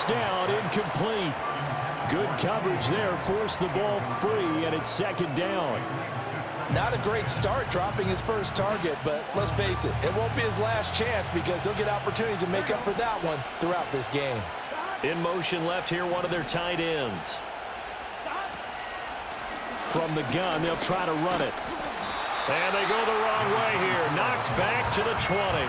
first down, incomplete. Good coverage there, forced the ball free, and it's second down. Not a great start dropping his first target, but let's face it, it won't be his last chance because he'll get opportunities to make up for that one throughout this game. In motion left here, one of their tight ends. From the gun, they'll try to run it. And they go the wrong way here. Knocked back to the 20.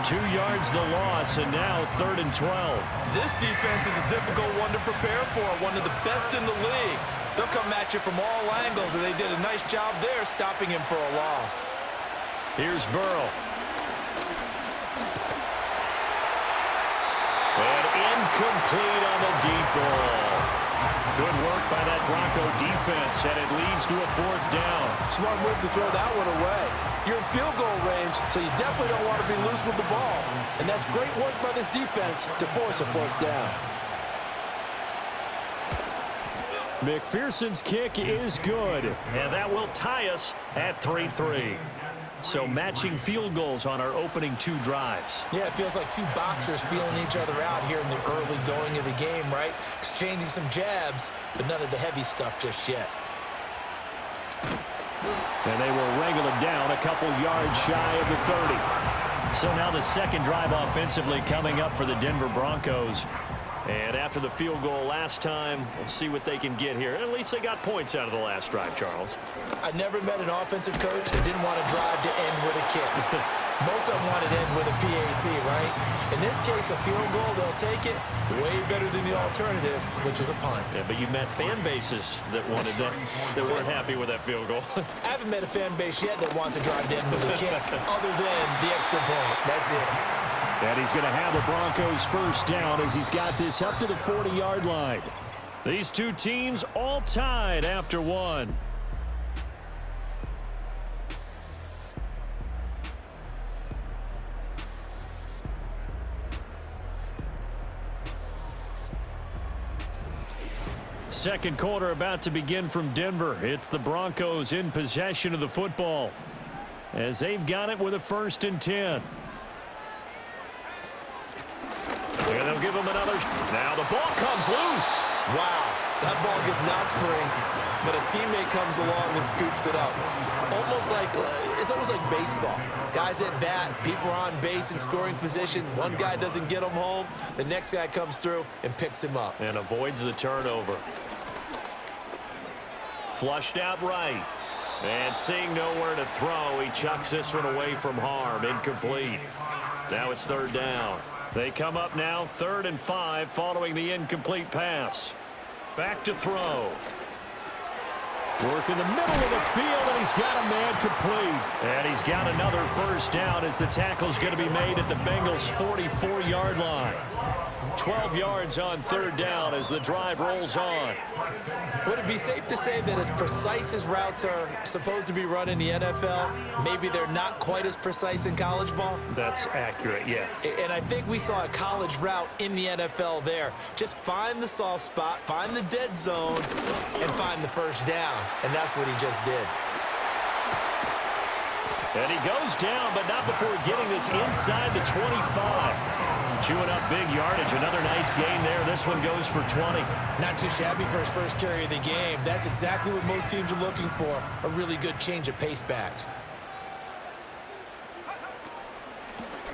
2 yards the loss, and now 3rd and 12. This defense is a difficult one to prepare for, one of the best in the league. They'll come at you from all angles, and they did a nice job there stopping him for a loss. Here's Burrow. And incomplete on the deep ball. Good work by that Bronco defense, and it leads to a 4th down. Smart move to throw that one away. You're in field goal range, so you definitely don't want to be loose with the ball. And that's great work by this defense to force a 4th down. McPherson's kick is good, and that will tie us at 3-3. So matching field goals on our opening 2 drives. Yeah, it feels like 2 boxers feeling each other out here in the early going of the game, right? Exchanging some jabs, but none of the heavy stuff just yet. And they will wrangle it down a couple yards shy of the 30. So now the second drive offensively coming up for the Denver Broncos. And after the field goal last time, we'll see what they can get here. At least they got points out of the last drive, Charles. I never met an offensive coach that didn't want to drive to end with a kick. Most of them wanted to end with a PAT, right? In this case, a field goal, they'll take it way better than the alternative, which is a punt. Yeah, but you met fan bases that wanted that, that weren't happy with that field goal. I haven't met a fan base yet that wants to drive to end with a kick, other than the extra point. That's it. And he's going to have the Broncos first down as he's got this up to the 40-yard line. These 2 teams all tied after 1. Second quarter about to begin from Denver. It's the Broncos in possession of the football as they've got it with a 1st and 10. And they'll give him another. Now the ball comes loose. Wow, that ball gets knocked free, but a teammate comes along and scoops it up. It's almost like baseball. Guys at bat, people are on base in scoring position. One guy doesn't get him home. The next guy comes through and picks him up. And avoids the turnover. Flushed out right. And seeing nowhere to throw, he chucks this one away from harm. Incomplete. Now it's 3rd down. They come up now 3rd and 5 following the incomplete pass. Back to throw. Work in the middle of the field, and he's got a man complete. And he's got another first down as the tackle's going to be made at the Bengals' 44-yard line. 12 yards on 3rd down as the drive rolls on. Would it be safe to say that as precise as routes are supposed to be run in the NFL, maybe they're not quite as precise in college ball? That's accurate, yeah. And I think we saw a college route in the NFL there. Just find the soft spot, find the dead zone, and find the first down. And that's what he just did. And he goes down, but not before getting this inside the 25. Chewing up big yardage. Another nice gain there. This one goes for 20. Not too shabby for his first carry of the game. That's exactly what most teams are looking for. A really good change of pace back.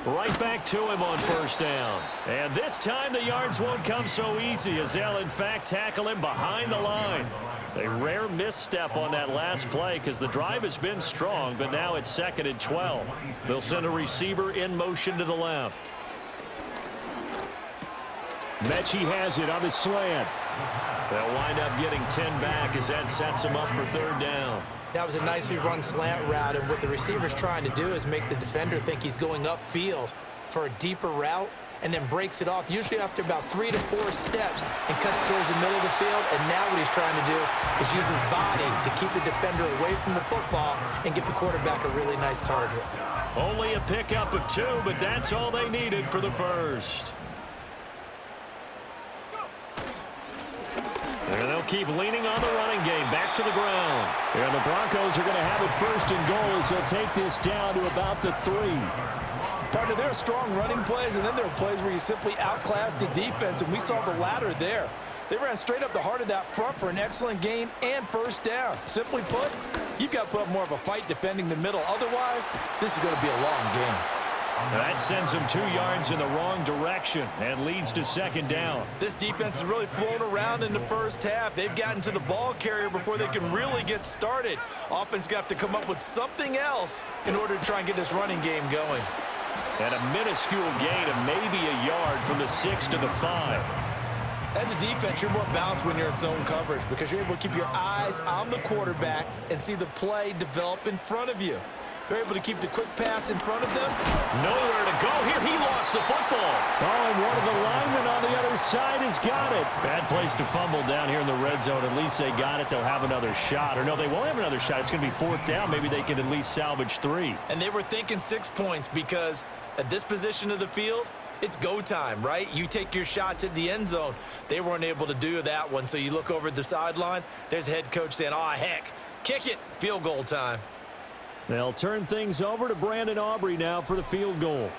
Right back to him on first down. And this time the yards won't come so easy as they'll, in fact, tackle him behind the line. A rare misstep on that last play because the drive has been strong, but now it's 2nd and 12. They'll send a receiver in motion to the left. Mechie has it on the slant. They'll wind up getting 10 back as that sets him up for 3rd down. That was a nicely run slant route, and what the receiver's trying to do is make the defender think he's going upfield for a deeper route and then breaks it off, usually after about 3 to 4 steps, and cuts towards the middle of the field. And now what he's trying to do is use his body to keep the defender away from the football and give the quarterback a really nice target. Only a pickup of 2, but that's all they needed for the first. And they'll keep leaning on the running game. Back to the ground. And the Broncos are going to have it 1st and goal as they'll take this down to about the 3. Partner, there are strong running plays, and then there are plays where you simply outclass the defense, and we saw the latter there. They ran straight up the heart of that front for an excellent gain and first down. Simply put, you've got to put up more of a fight defending the middle. Otherwise, this is going to be a long game. That sends them 2 yards in the wrong direction and leads to second down. This defense has really flown around in the first half. They've gotten to the ball carrier before they can really get started. Offense got to come up with something else in order to try and get this running game going. And a minuscule gain of maybe a yard from the 6 to the 5. As a defense, you're more balanced when you're in zone coverage because you're able to keep your eyes on the quarterback and see the play develop in front of you. They're able to keep the quick pass in front of them. Nowhere to go here. He lost the football. Oh, and one of the linemen on the other side has got it. Bad place to fumble down here in the red zone. At least they got it. They'll have another shot. Or no, they won't have another shot. It's going to be 4th down. Maybe they can at least salvage 3. And they were thinking 6 points because at this position of the field, it's go time, right? You take your shots at the end zone. They weren't able to do that one. So you look over at the sideline. There's the head coach saying, oh, heck, kick it. Field goal time. They'll turn things over to Brandon Aubrey now for the field goal.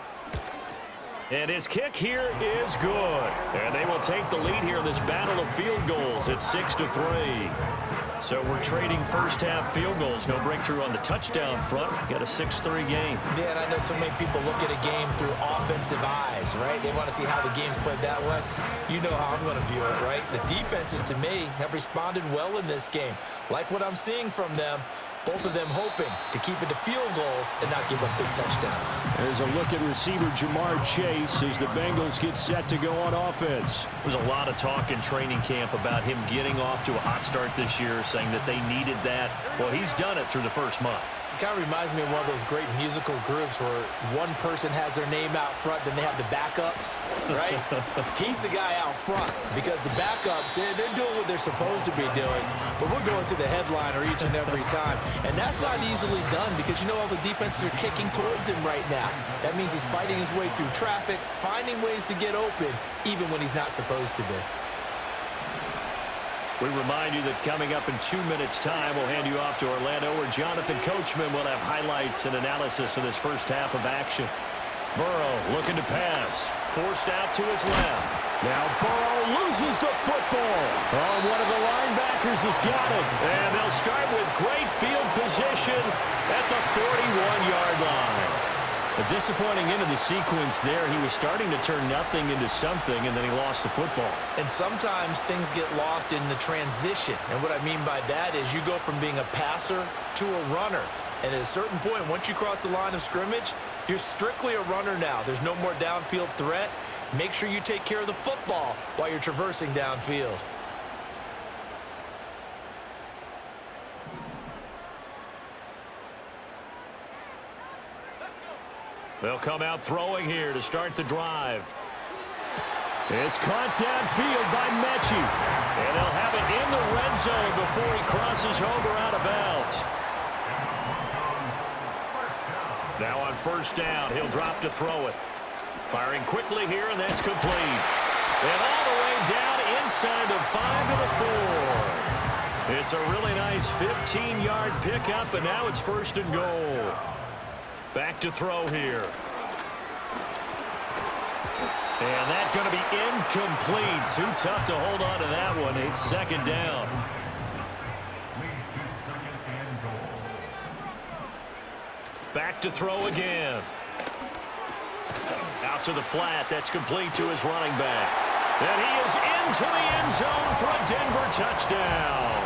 And his kick here is good. And they will take the lead here in this battle of field goals at 6-3. So we're trading first half field goals. No breakthrough on the touchdown front. Got a 6-3 game. Yeah, and I know so many people look at a game through offensive eyes, right? They want to see how the game's played that way. You know how I'm going to view it, right? The defenses, to me, have responded well in this game. Like what I'm seeing from them. Both of them hoping to keep it to field goals and not give up big touchdowns. There's a look at receiver Jamar Chase as the Bengals get set to go on offense. There's a lot of talk in training camp about him getting off to a hot start this year, saying that they needed that. Well, he's done it through the first month. It kind of reminds me of one of those great musical groups where one person has their name out front, then they have the backups, right? He's the guy out front because the backups, they're doing what they're supposed to be doing, but we're going to the headliner each and every time. And that's not easily done because, you know, all the defenses are kicking towards him right now. That means he's fighting his way through traffic, finding ways to get open, even when he's not supposed to be. We remind you that coming up in 2 minutes' time, we'll hand you off to Orlando, where Jonathan Coachman will have highlights and analysis of this first half of action. Burrow looking to pass. Forced out to his left. Now Burrow loses the football. Oh, one of the linebackers has got it. And they'll start with great field position at the 41-yard line. A disappointing end of the sequence there. He was starting to turn nothing into something, and then he lost the football. And sometimes things get lost in the transition. And what I mean by that is you go from being a passer to a runner. And at a certain point, once you cross the line of scrimmage, you're strictly a runner now. There's no more downfield threat. Make sure you take care of the football while you're traversing downfield. They'll come out throwing here to start the drive. It's caught downfield by Mechie. And they'll have it in the red zone before he crosses over out of bounds. Now on first down, he'll drop to throw it. Firing quickly here, and that's complete. And all the way down inside the 5 to the 4. It's a really nice 15-yard pickup, and now it's first and goal. Back to throw here. And that's going to be incomplete. Too tough to hold on to that one. It's second down. Back to throw again. Out to the flat. That's complete to his running back. And he is into the end zone for a Denver touchdown.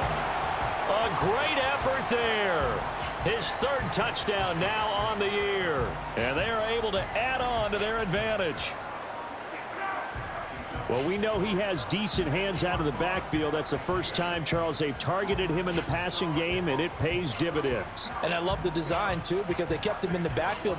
A great effort there. His third touchdown now on the year. And they are able to add on to their advantage. Well, we know he has decent hands out of the backfield. That's the first time, Charles, they've targeted him in the passing game, and it pays dividends. And I love the design, too, because they kept him in the backfield.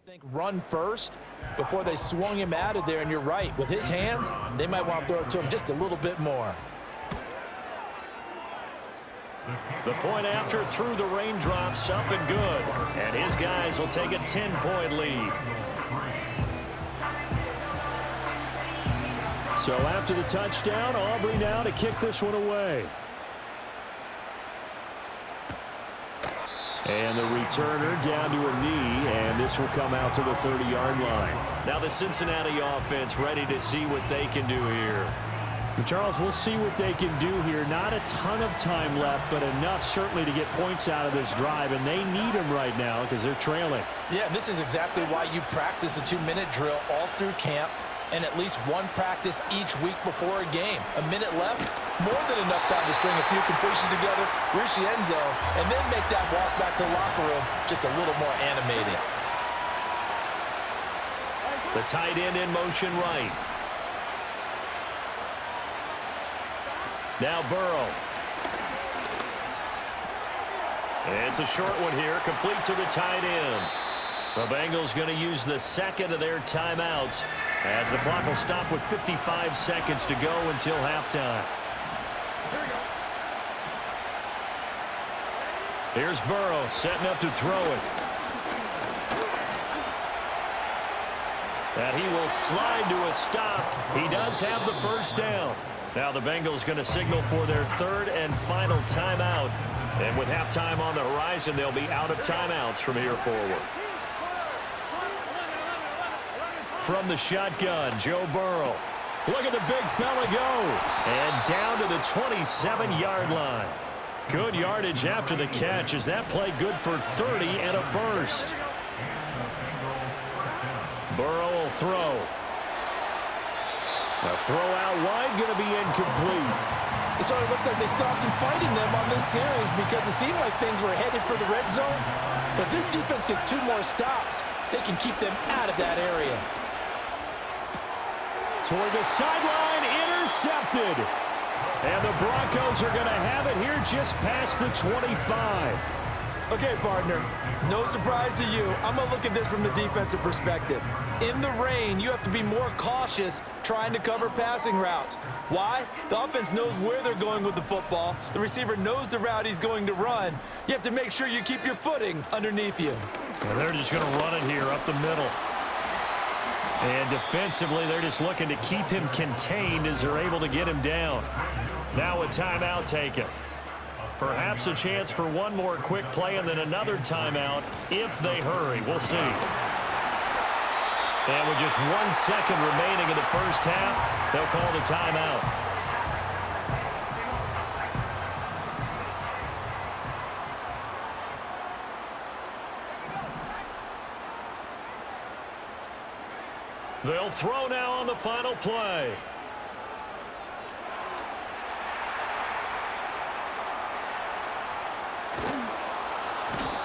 think run first before they swung him out of there, and you're right. With his hands, they might want to throw it to him just a little bit more. The point after through the raindrops, up and good. And his guys will take a 10-point lead. So after the touchdown, Aubrey now to kick this one away. And the returner down to a knee, and this will come out to the 30-yard line. Now the Cincinnati offense ready to see what they can do here. Charles, we'll see what they can do here. Not a ton of time left, but enough certainly to get points out of this drive, and they need them right now because they're trailing. Yeah, this is exactly why you practice a 2-minute drill all through camp and at least one practice each week before a game. A minute left, more than enough time to string a few completions together, reach the end zone, and then make that walk back to the locker room just a little more animated. The tight end in motion right. Now Burrow. It's a short one here, complete to the tight end. The Bengals going to use the second of their timeouts as the clock will stop with 55 seconds to go until halftime. Here's Burrow setting up to throw it. And he will slide to a stop. He does have the first down. Now the Bengals going to signal for their third and final timeout. And with halftime on the horizon, they'll be out of timeouts from here forward. From the shotgun, Joe Burrow. Look at the big fella go. And down to the 27-yard line. Good yardage after the catch. Is that play good for 30 and a first? Burrow will throw. A throw out wide, going to be incomplete. So it looks like they stopped some fighting them on this series because it seemed like things were headed for the red zone. But this defense gets 2 more stops. They can keep them out of that area. Toward the sideline, intercepted. And the Broncos are going to have it here just past the 25. Okay, partner, no surprise to you. I'm going to look at this from the defensive perspective. In the rain, you have to be more cautious trying to cover passing routes. Why? The offense knows where they're going with the football. The receiver knows the route he's going to run. You have to make sure you keep your footing underneath you. And they're just going to run it here up the middle. And defensively, they're just looking to keep him contained as they're able to get him down. Now a timeout taken. Perhaps a chance for one more quick play and then another timeout if they hurry. We'll see. And with just 1 second remaining in the first half, they'll call the timeout. They'll throw now on the final play.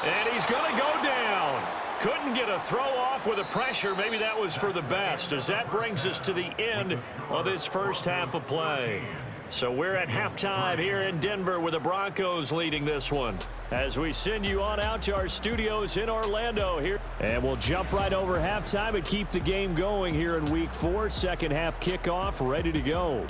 And he's going to go down. Couldn't get a throw off with the pressure. Maybe that was for the best, as that brings us to the end of this first half of play. So we're at halftime here in Denver with the Broncos leading this one as we send you on out to our studios in Orlando here. And we'll jump right over halftime and keep the game going here in Week 4. Second half kickoff ready to go.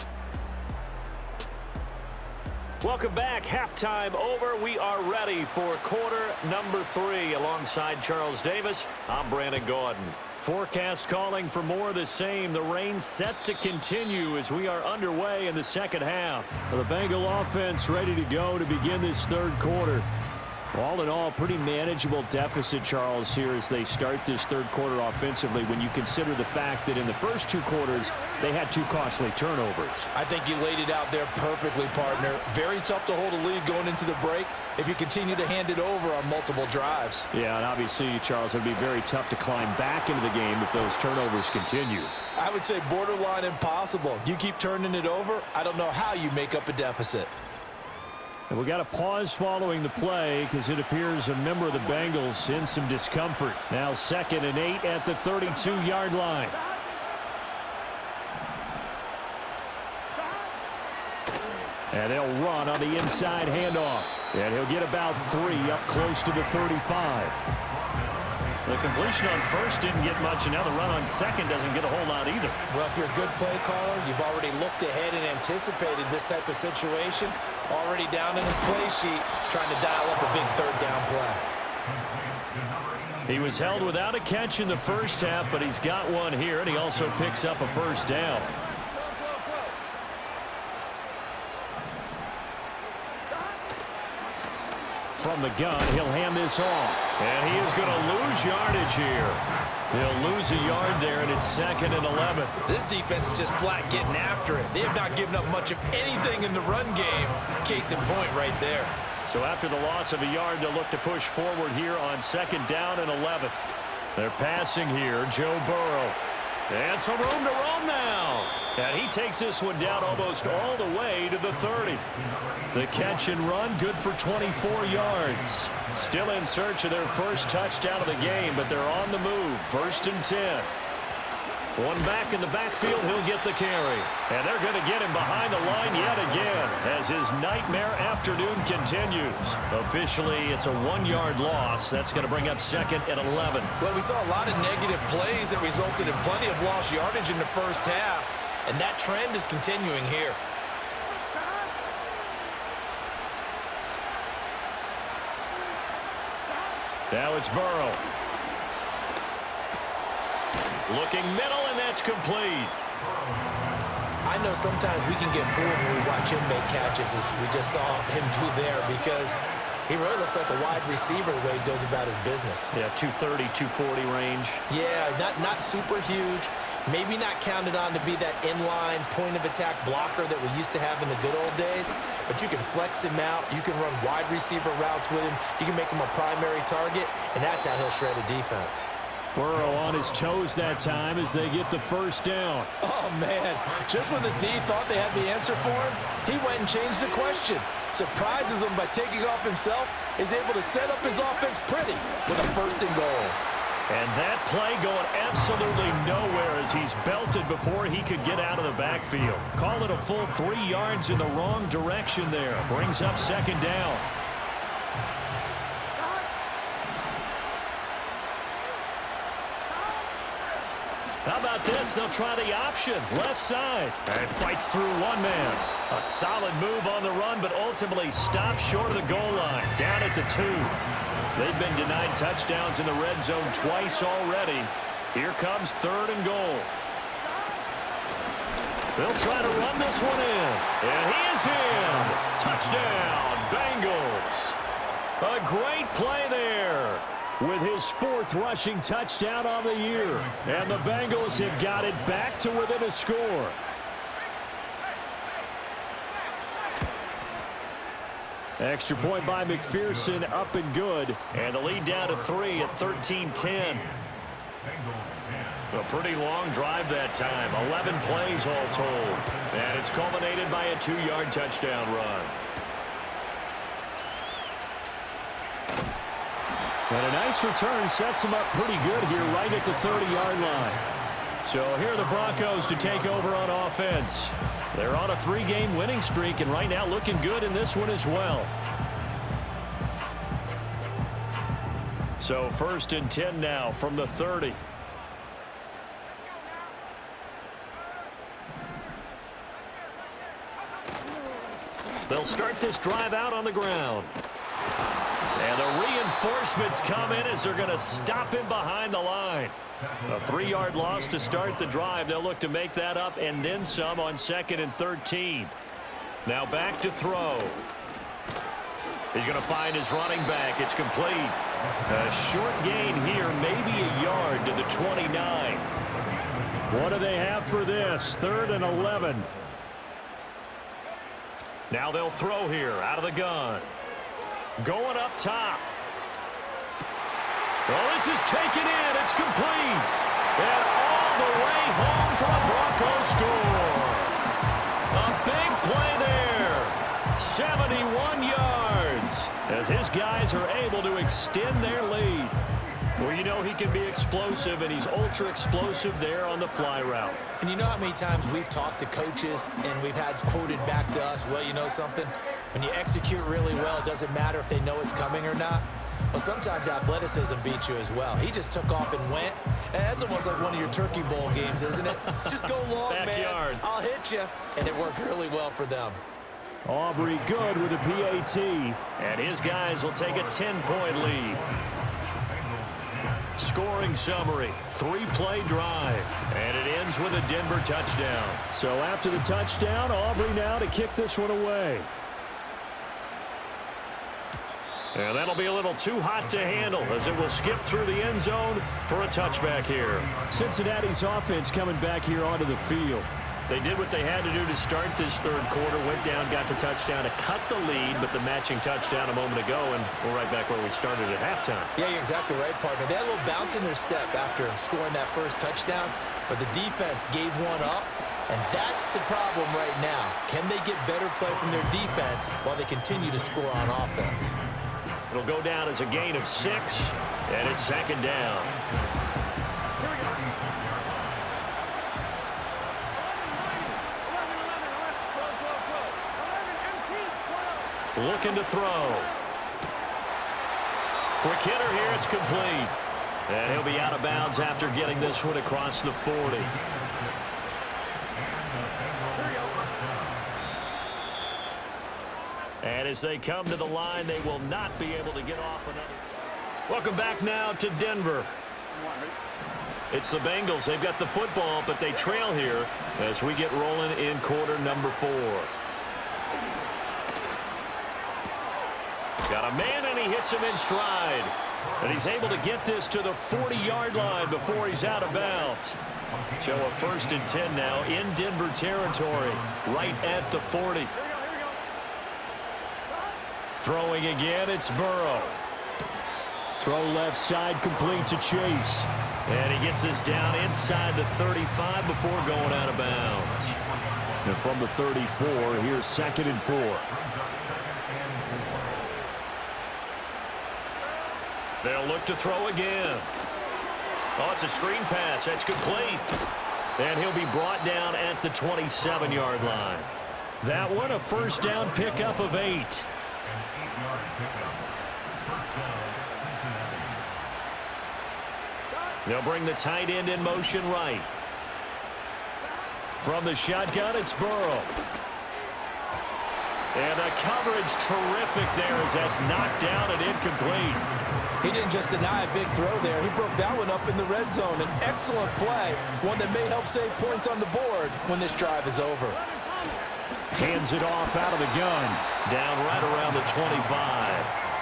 Welcome back. Halftime over. We are ready for quarter number 3 alongside Charles Davis. I'm Brandon Gaudin. Forecast calling for more of the same. The rain set to continue as we are underway in the second half. The Bengal offense ready to go to begin this third quarter. All in all, pretty manageable deficit, Charles, here as they start this third quarter offensively when you consider the fact that in the first 2 quarters, they had 2 costly turnovers. I think you laid it out there perfectly, partner. Very tough to hold a lead going into the break if you continue to hand it over on multiple drives. Yeah, and obviously, Charles, it would be very tough to climb back into the game if those turnovers continue. I would say borderline impossible. You keep turning it over, I don't know how you make up a deficit. And we got a pause following the play because it appears a member of the Bengals in some discomfort. Now 2nd and 8 at the 32-yard line. And they'll run on the inside handoff. And he'll get about 3 up close to the 35. The completion on first didn't get much, and now the run on second doesn't get a whole lot either. Well, if you're a good play caller, you've already looked ahead and anticipated this type of situation. Already down in his play sheet, trying to dial up a big third down play. He was held without a catch in the first half, but he's got one here, and he also picks up a first down. From the gun, he'll hand this off. And he is going to lose yardage here. He'll lose a yard there, and it's 2nd and 11. This defense is just flat getting after it. They have not given up much of anything in the run game. Case in point right there. So after the loss of a yard, they'll look to push forward here on 2nd down and 11. They're passing here, Joe Burrow. And some room to roam now. And he takes this one down almost all the way to the 30. The catch and run, good for 24 yards. Still in search of their first touchdown of the game, but they're on the move. 1st and 10. One back in the backfield, he'll get the carry. And they're going to get him behind the line yet again as his nightmare afternoon continues. Officially, it's a 1-yard loss. That's going to bring up 2nd and 11. Well, we saw a lot of negative plays that resulted in plenty of lost yardage in the first half, and that trend is continuing here. Now it's Burrow. Looking middle, and that's complete. I know sometimes we can get fooled when we watch him make catches, as we just saw him do there, because he really looks like a wide receiver the way he goes about his business. Yeah, 230, 240 range. Yeah, not super huge. Maybe not counted on to be that inline point-of-attack blocker that we used to have in the good old days, but you can flex him out. You can run wide receiver routes with him. You can make him a primary target, and that's how he'll shred a defense. Burrow on his toes that time as they get the first down. Oh, man. Just when the D thought they had the answer for him, he went and changed the question. Surprises him by taking off himself. Is able to set up his offense pretty with a 1st and goal. And that play going absolutely nowhere as he's belted before he could get out of the backfield. Call it a full 3 yards in the wrong direction there. Brings up 2nd down. How about this? They'll try the option. Left side. And fights through one man. A solid move on the run, but ultimately stops short of the goal line. Down at the 2. They've been denied touchdowns in the red zone twice already. Here comes 3rd and goal. They'll try to run this one in. And he is in. Touchdown, Bengals. A great play there. With his 4th rushing touchdown on the year. And the Bengals have got it back to within a score. Extra point by McPherson, up and good. And the lead down to 3 at 13-10. A pretty long drive that time. 11 plays all told. And it's culminated by a 2-yard touchdown run. And a nice return sets him up pretty good here right at the 30-yard line. So here are the Broncos to take over on offense. They're on a 3-game winning streak and right now looking good in this one as well. So 1st and 10 now from the 30. They'll start this drive out on the ground. And the reinforcements come in as they're going to stop him behind the line. A 3-yard loss to start the drive. They'll look to make that up and then some on 2nd and 13. Now back to throw. He's going to find his running back. It's complete. A short gain here, maybe a yard to the 29. What do they have for this? 3rd and 11. Now they'll throw here out of the gun. Going up top. Well, this is taken in. It's complete. And all the way home for the Broncos score. A big play there. 71 yards. As his guys are able to extend their lead. Well, you know he can be explosive, and he's ultra explosive there on the fly route. And you know how many times we've talked to coaches and we've had quoted back to us, well, you know something? When you execute really well, it doesn't matter if they know it's coming or not. Well, sometimes athleticism beats you as well. He just took off and went. And that's almost like one of your Turkey Bowl games, isn't it? Just go long, Backyard. man. I'll hit you. And it worked really well for them. Aubrey good with a PAT. And his guys will take a 10-point lead. Scoring summary, 3-play drive. And it ends with a Denver touchdown. So after the touchdown, Aubrey now to kick this one away. And that'll be a little too hot to handle as it will skip through the end zone for a touchback here. Cincinnati's offense coming back here onto the field. They did what they had to do to start this third quarter, went down, got the touchdown to cut the lead, but the matching touchdown a moment ago, and we're right back where we started at halftime. Yeah, you're exactly right, partner. They had a little bounce in their step after scoring that first touchdown, but the defense gave one up, and that's the problem right now. Can they get better play from their defense while they continue to score on offense? It'll go down as a gain of 6, and it's second down. Looking to throw. Quick hitter here, it's complete. And he'll be out of bounds after getting this one across the 40. And as they come to the line, they will not be able to get off another. Welcome back now to Denver. It's the Bengals. They've got the football, but they trail here as we get rolling in quarter number 4. Got a man, and he hits him in stride. And he's able to get this to the 40-yard line before he's out of bounds. So a 1st and 10 now in Denver territory, right at the 40. Throwing again, it's Burrow. Throw left side complete to Chase. And he gets this down inside the 35 before going out of bounds. And from the 34, here's 2nd and 4. They'll look to throw again. Oh, it's a screen pass. That's complete. And he'll be brought down at the 27-yard line. That one, a 1st down pickup of 8. They'll bring the tight end in motion right. From the shotgun, it's Burrow. And the coverage terrific there as that's knocked down and incomplete. He didn't just deny a big throw there. He broke that one up in the red zone. An excellent play, one that may help save points on the board when this drive is over. Hands it off out of the gun. Down right around the 25.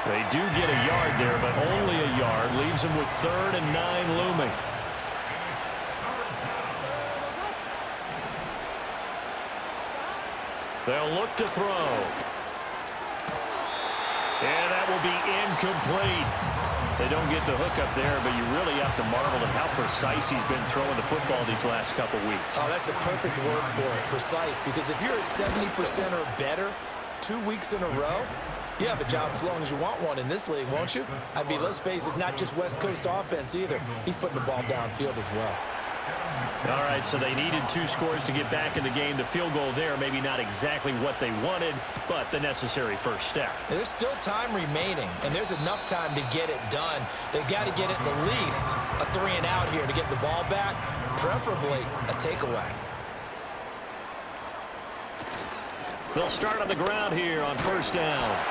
They do get a yard there, but only a yard. Leaves them with 3rd and 9 looming. They'll look to throw. And that will be incomplete. They don't get the hook up there, but you really have to marvel at how precise he's been throwing the football these last couple weeks. Oh, that's a perfect word for it, precise, because if you're at 70% or better 2 weeks in a row, you have a job as long as you want one in this league, won't you? I mean, let's face it, it's not just West Coast offense either. He's putting the ball downfield as well. All right, so they needed 2 scores to get back in the game. The field goal there, maybe not exactly what they wanted, but the necessary first step. There's still time remaining, and there's enough time to get it done. They've got to get at the least a 3 and out here to get the ball back, preferably a takeaway. They'll start on the ground here on 1st down.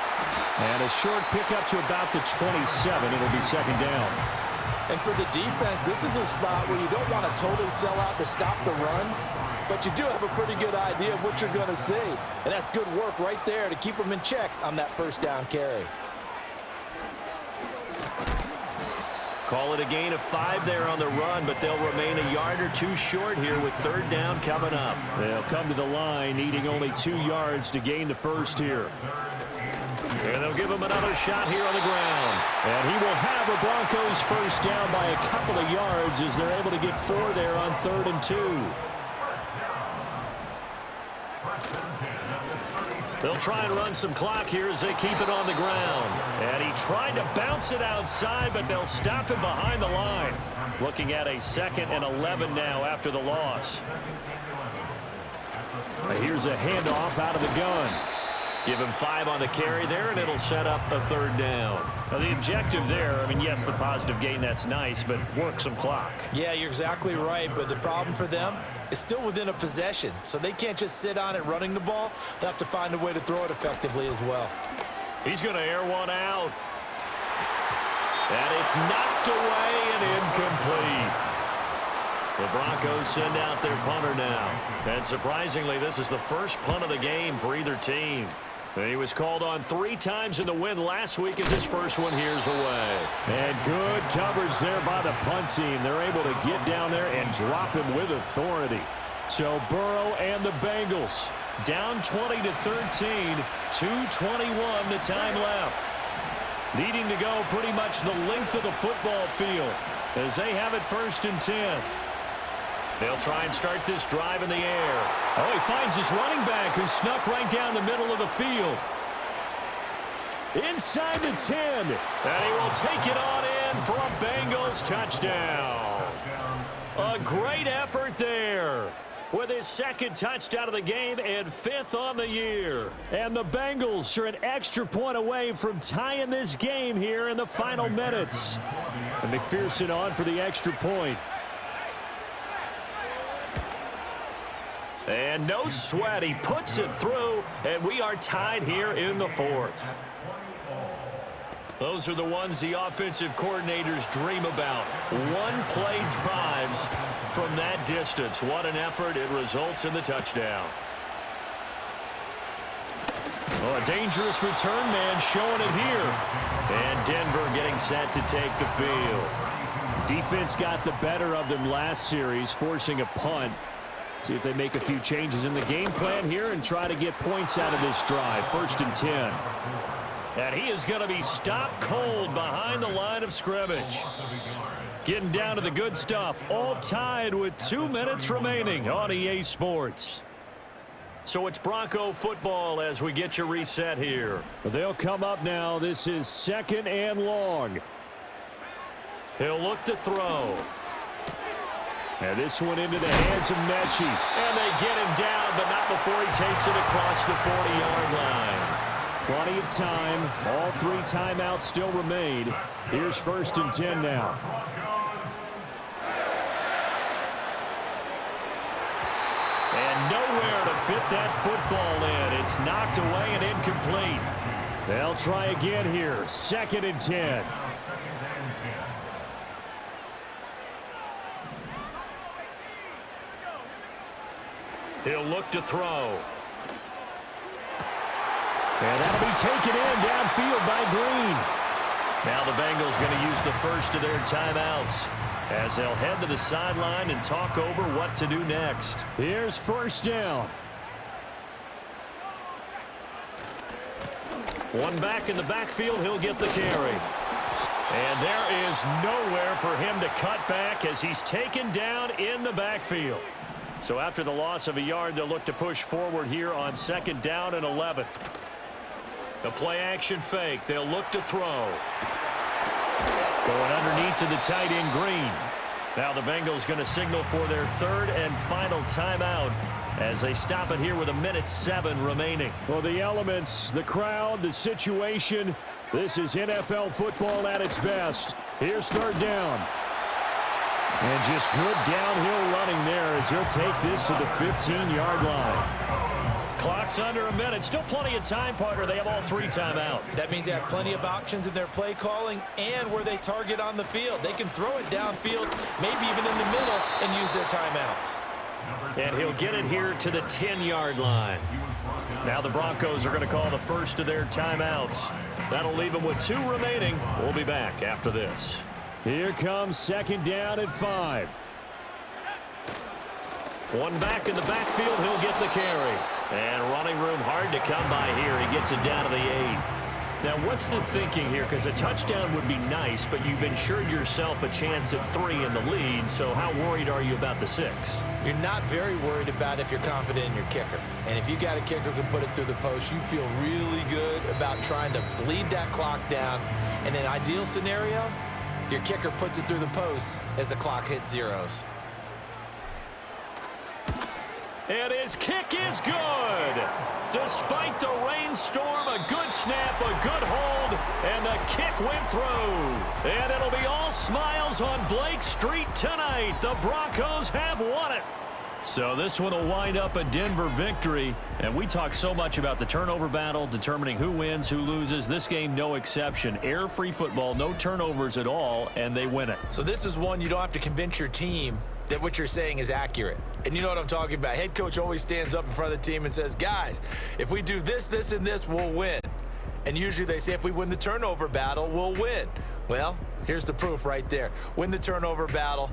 And a short pickup to about the 27. It'll be 2nd down. And for the defense, this is a spot where you don't want to totally sell out to stop the run, but you do have a pretty good idea of what you're going to see. And that's good work right there to keep them in check on that 1st down carry. Call it a gain of 5 there on the run, but they'll remain a yard or 2 short here with 3rd down coming up. They'll come to the line, needing only 2 yards to gain the 1st here. And they'll give him another shot here on the ground. And he will have a Broncos 1st down by a couple of yards as they're able to get 4 there on 3rd and 2. They'll try and run some clock here as they keep it on the ground. And he tried to bounce it outside, but they'll stop him behind the line. Looking at a 2nd and 11 now after the loss. Here's a handoff out of the gun. Give him 5 on the carry there, and it'll set up a 3rd down. Now, the objective there, I mean, yes, the positive gain, that's nice, but work some clock. Yeah, you're exactly right, but the problem for them is still within a possession, so they can't just sit on it running the ball. They'll have to find a way to throw it effectively as well. He's going to air one out. And it's knocked away and incomplete. The Broncos send out their punter now. And surprisingly, this is the first punt of the game for either team. He was called on 3 times in the win last week as his first one here's away. And good coverage there by the punt team. They're able to get down there and drop him with authority. So Burrow and the Bengals down 20-13, 2:21 the time left. Needing to go pretty much the length of the football field as they have it 1st and 10. They'll try and start this drive in the air. Oh, he finds his running back who snuck right down the middle of the field. inside the 10. And he will take it on in for a Bengals touchdown. A great effort there with his 2nd touchdown of the game and 5th on the year. And the Bengals are an extra point away from tying this game here in the final minutes. And McPherson on for the extra point. And no sweat, he puts it through, and we are tied here in the 4th. Those are the ones the offensive coordinators dream about. One-play drives from that distance. What an effort. It results in the touchdown. Oh, a dangerous return man showing it here. And Denver getting set to take the field. Defense got the better of them last series, forcing a punt. See if they make a few changes in the game plan here and try to get points out of this drive. 1st and 10. And he is going to be stopped cold behind the line of scrimmage. Getting down to the good stuff. All tied with 2 minutes remaining on EA Sports. So it's Bronco football as we get you reset here. They'll come up now. This is 2nd and long. He'll look to throw. And this one into the hands of Mechie. And they get him down, but not before he takes it across the 40-yard line. Plenty of time. All 3 timeouts still remain. Here's 1st and 10 now. And nowhere to fit that football in. It's knocked away and incomplete. They'll try again here. 2nd and 10. He'll look to throw. And that'll be taken in downfield by Green. Now the Bengals going to use the first of their timeouts as they'll head to the sideline and talk over what to do next. Here's 1st down. One back in the backfield, he'll get the carry. And there is nowhere for him to cut back as he's taken down in the backfield. So after the loss of a yard, they'll look to push forward here on 2nd down and 11. The play action fake. They'll look to throw. Going underneath to the tight end Green. Now the Bengals going to signal for their 3rd and final timeout as they stop it here with 1:07 remaining. Well, the elements, the crowd, the situation. This is NFL football at its best. Here's 3rd down. And just good downhill running there as he'll take this to the 15-yard line. Clock's under a minute. Still plenty of time, partner. They have all 3 timeout. That means they have plenty of options in their play calling and where they target on the field. They can throw it downfield, maybe even in the middle, and use their timeouts. And he'll get it here to the 10-yard line. Now the Broncos are going to call the first of their timeouts. That'll leave them with 2 remaining. We'll be back after this. Here comes 2nd down and 5. One back in the backfield, he'll get the carry. And running room hard to come by here. He gets it down to the 8. Now, what's the thinking here? Because a touchdown would be nice, but you've ensured yourself a chance at 3 in the lead, so how worried are you about the 6? You're not very worried about if you're confident in your kicker. And if you got a kicker who can put it through the post, you feel really good about trying to bleed that clock down. In an ideal scenario, your kicker puts it through the post as the clock hits zeros. And his kick is good. Despite the rainstorm, a good snap, a good hold, and the kick went through. And it'll be all smiles on Blake Street tonight. The Broncos have won it. So this one will wind up a Denver victory. And we talk so much about the turnover battle, determining who wins, who loses. This game, no exception. Air-free football, no turnovers at all, and they win it. So this is one you don't have to convince your team that what you're saying is accurate. And you know what I'm talking about. Head coach always stands up in front of the team and says, guys, if we do this, this, and this, we'll win. And usually they say if we win the turnover battle, we'll win. Well, here's the proof right there. Win the turnover battle,